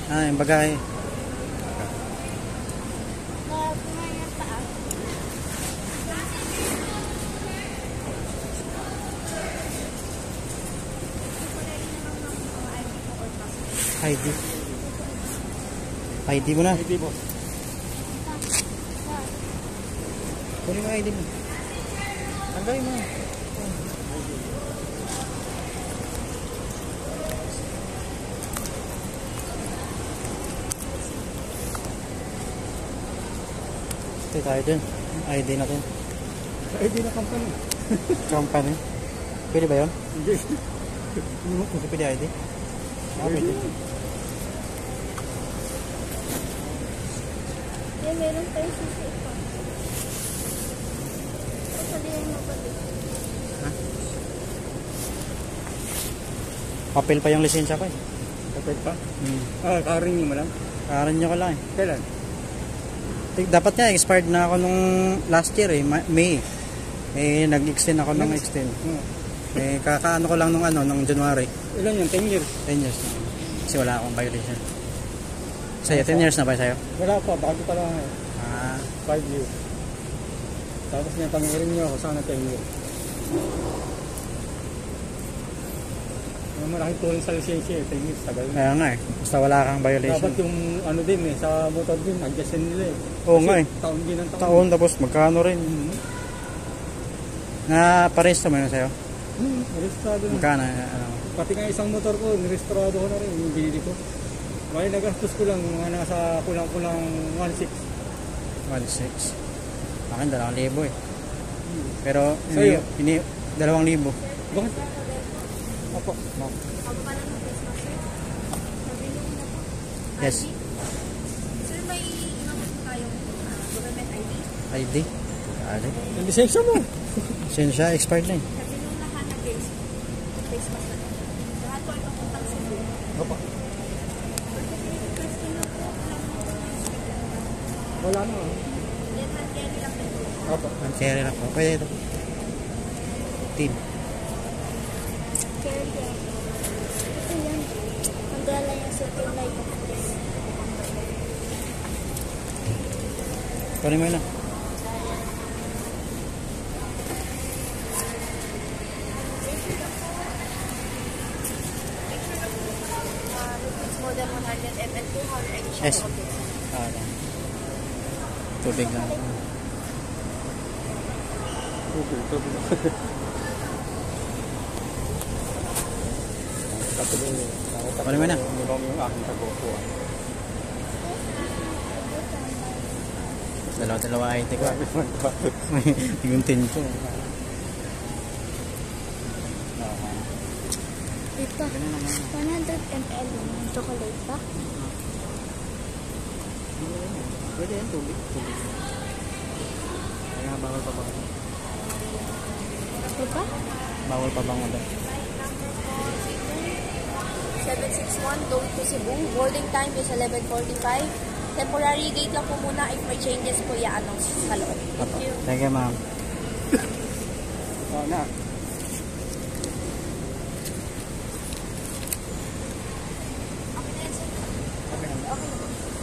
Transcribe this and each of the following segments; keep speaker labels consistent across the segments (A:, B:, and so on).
A: Ah, yung bagay. ID. ID mo na.
B: ID po.
A: Kunin mo ID mo. Tanggalin mo. Ito tayo dun. ID natin.
B: ID na company.
A: Company. Pwede ba yun?
B: Hindi.
A: Hindi pwede ID? Ah, pwede.
C: Meron tayong susi pa. Sabihin mo pa dito.
A: Ha? Papel pa yung lisensya ko eh.
B: Kapag pa? Karing mo lang?
A: Karan nyo ko lang eh.
B: Kailan?
A: Dapat nga, expired na ako nung last year eh, May. Eh, nag-extend ako ng extend. Eh, kakaano ko lang nung January.
B: Ilan yun? 10 years?
A: 10 years na. Kasi wala akong violation. Sa'yo, 10 years na ba sa'yo?
B: Wala pa, bago pa lang eh. 5 years. Tapos niya, pangirin niyo ako, sana 10 years. Malaking tulong sa lisensya eh, 10 years, tagal na.
A: Kaya nga eh, basta wala kang violation.
B: Dapat yung ano din eh, sa motor din, adjustin nila eh.
A: Oo nga eh.
B: Taon din ang taon.
A: Taon, tapos magkano rin. Na paresto mo yun sa'yo?
B: Registrado na.
A: Magkano?
B: Pati nga isang motor ko, niregistrado ko na rin, yung binili ko. May nagastos ko lang, mga nasa kulang-kulang 1.6.
A: 1.6. Akin, 2,000 eh. Pero,
B: sa'yo?
A: 2,000.
B: Bakit? Opo. No.
A: Yes.
C: Sir, may inaman po tayong government ID.
A: ID? ID?
B: Yung lisensya mo.
A: Lisensya, expired na eh.
C: Sabi nung lahat na face mask na rin. Lahat po ito kung taxi po.
B: Opo. Wala na.
C: Then, hand carry lang din po.
B: Opo.
A: Ang carry na po. Pwede ito. Team.
C: Carry lang. Ito yan. Mandala yung circle light of this.
A: Kunin mo yun na.
C: It's more than 100 ml po. How are you
A: Yes.
C: sure of this?
A: Tubig lang.
B: Tubig.
A: Kunin mo na.
B: Nilong yung aking tagupuan.
A: Dalawa ID ko. Yung tin ko.
C: Ito. 100 ml yung chocolate ba?
A: Pwede yan, tubig. Kaya bawal pa bang.
C: Ito ba?
A: Bawal pa bang ulit.
C: 761 going to Cebu. Boarding time is 11:45. Temporary gate lang po muna. If may changes po, i-announce sa loob. Thank you.
A: Thank you, ma'am.
B: Na.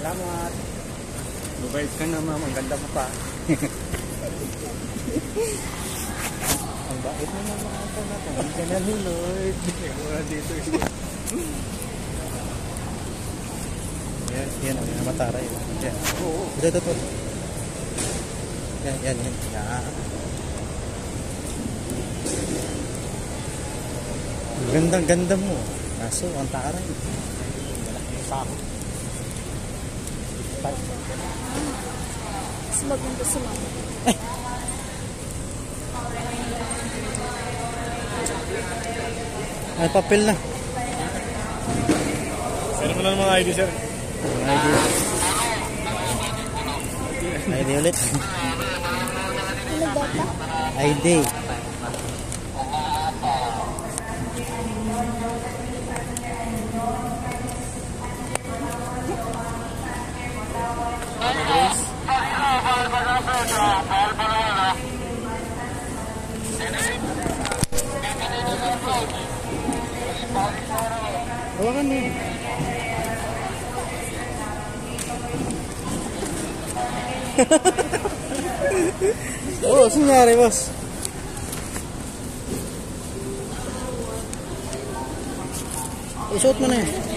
A: Salamat.
B: Mabait ka na, ma'am. Ang ganda mo pa.
A: Ang bait mo naman ako natin.
B: Ang ganda ni Lloyd. Wala dito.
A: Yan, ang mataray. Yan.
B: Oo.
A: Ito. Yan. Yan. Ang ganda mo. Kaso, ang taray. Malaki sa ako.
C: Mas maganda si mama.
A: Ay, papel na.
B: Sir mo lang mga ID, sir.
A: ID. ID ulit.
C: Ano ba ito?
A: ID. Hawakan mo. Oo, nangyari, boss. Isuot mo na yan.